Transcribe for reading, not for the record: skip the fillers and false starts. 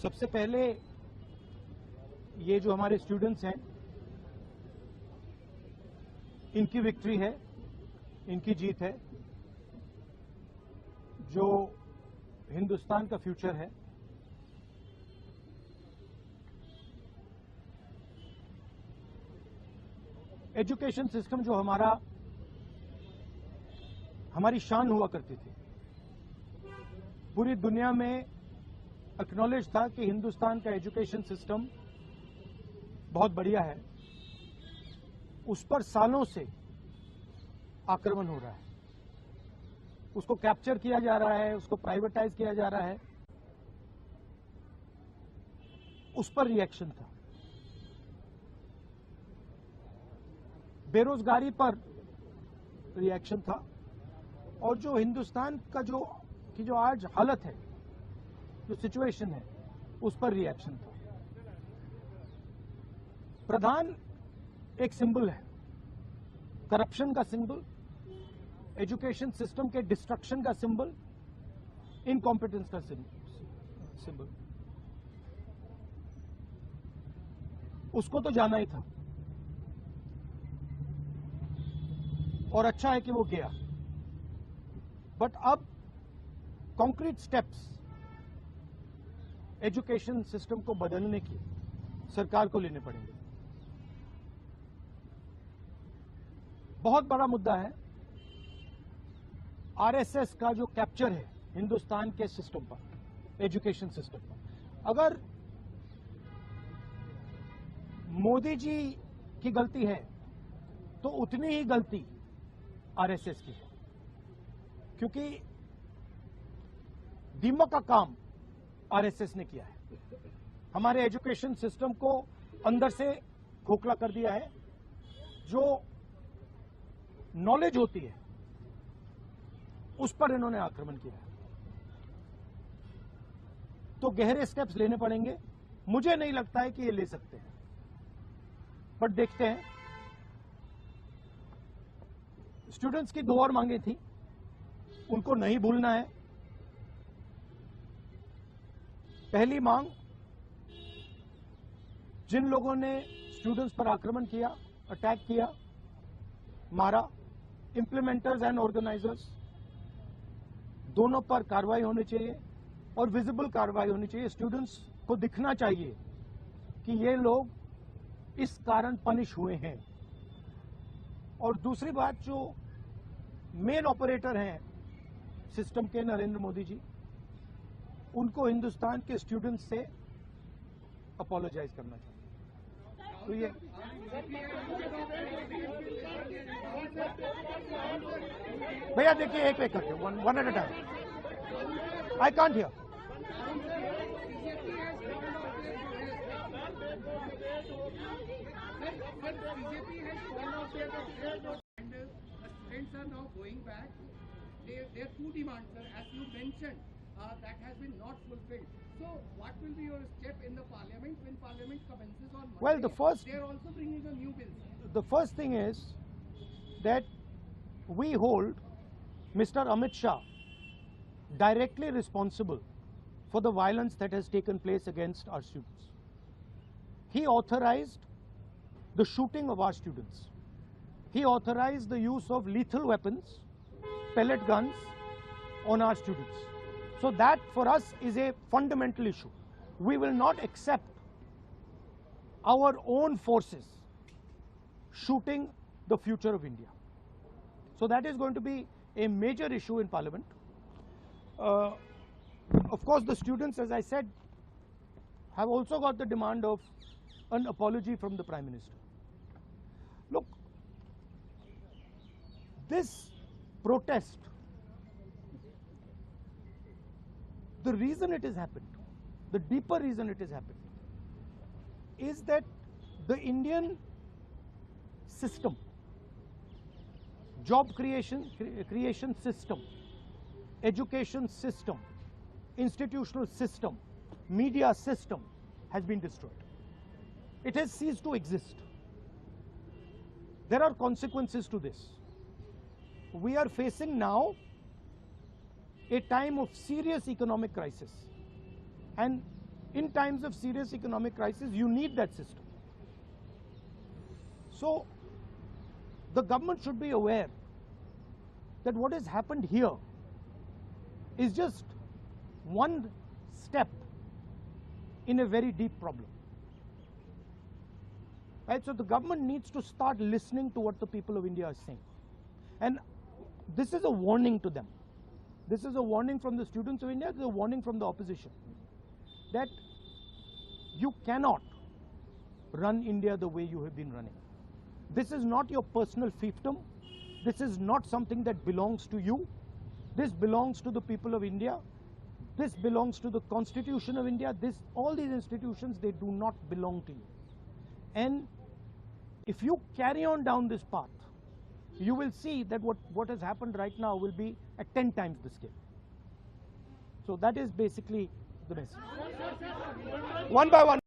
सबसे पहले ये जो हमारे स्टूडेंट्स हैं, इनकी विक्ट्री है, इनकी जीत है, जो हिंदुस्तान का फ्यूचर है। एजुकेशन सिस्टम जो हमारी शान हुआ करती थी, पूरी दुनिया में एक्नॉलेज था कि हिंदुस्तान का एजुकेशन सिस्टम बहुत बढ़िया है। उस पर सालों से आक्रमण हो रहा है, उसको कैप्चर किया जा रहा है, उसको प्राइवेटाइज किया जा रहा है, उस पर रिएक्शन था। बेरोजगारी पर रिएक्शन था, और जो हिंदुस्तान का जो आज हालत है, जो सिचुएशन है, उस पर रिएक्शन था। प्रधान एक सिंबल है, करप्शन का सिंबल, एजुकेशन सिस्टम के डिस्ट्रक्शन का सिंबल, इनकॉम्पिटेंस का सिंबल। उसको तो जाना ही था, और अच्छा है कि वो गया। बट अब कॉन्क्रीट स्टेप्स एजुकेशन सिस्टम को बदलने की सरकार को लेने पड़ेंगे। बहुत बड़ा मुद्दा है आरएसएस का जो कैप्चर है हिंदुस्तान के सिस्टम पर, एजुकेशन सिस्टम पर। अगर मोदी जी की गलती है तो उतनी ही गलती आरएसएस की है, क्योंकि दीमक का काम आरएसएस ने किया है। हमारे एजुकेशन सिस्टम को अंदर से खोखला कर दिया है। जो नॉलेज होती है उस पर इन्होंने आक्रमण किया है। तो गहरे स्टेप्स लेने पड़ेंगे। मुझे नहीं लगता है कि ये ले सकते हैं, बट देखते हैं। स्टूडेंट्स की 2 और मांगे थी, उनको नहीं भूलना है। पहली मांग, जिन लोगों ने स्टूडेंट्स पर आक्रमण किया, अटैक किया, मारा, इंप्लीमेंटर्स एंड ऑर्गेनाइजर्स, दोनों पर कार्रवाई होनी चाहिए, और विजिबल कार्रवाई होनी चाहिए। स्टूडेंट्स को दिखना चाहिए कि ये लोग इस कारण पनिश हुए हैं। और दूसरी बात, जो मेन ऑपरेटर हैं सिस्टम के, नरेंद्र मोदी जी, उनको हिंदुस्तान के स्टूडेंट्स से अपोलोजाइज करना चाहिए। तो ये भैया देखिए, एक एक करके, one at a time. I can't hear. Students are now going back. Their 2 demands, sir, as you mentioned, that has been not fulfilled. So, what will be your step in the parliament when parliament commences on Monday? Well, they are also bringing a new bill. The first thing is that we hold Mr. Amit Shah directly responsible for the violence that has taken place against our students. He authorized the shooting of our students. He authorized the use of lethal weapons, pellet guns, on our students. So that for us is a fundamental issue. We will not accept our own forces shooting the future of India. So that is going to be a major issue in Parliament. Of course, the students, as I said, have also got the demand of an apology from the Prime Minister. Look, this protest, the reason it has happened, the deeper reason it has happened, is that the Indian system, job creation system, education system, institutional system, media system has been destroyed. It has ceased to exist. There are consequences to this. We are facing now a time of serious economic crisis, and in times of serious economic crisis, you need that system. So the government should be aware that what has happened here is just one step in a very deep problem. Right? So the government needs to start listening to what the people of India are saying. And this is a warning to them. This is a warning from the students of India, this is a warning from the opposition, that you cannot run India the way you have been running. This is not your personal fiefdom. This is not something that belongs to you. This belongs to the people of India. This belongs to the Constitution of India. All these institutions, they do not belong to you. And if you carry on down this path, you will see that what has happened right now will be at 10 times the scale. So that is basically the message. One by one.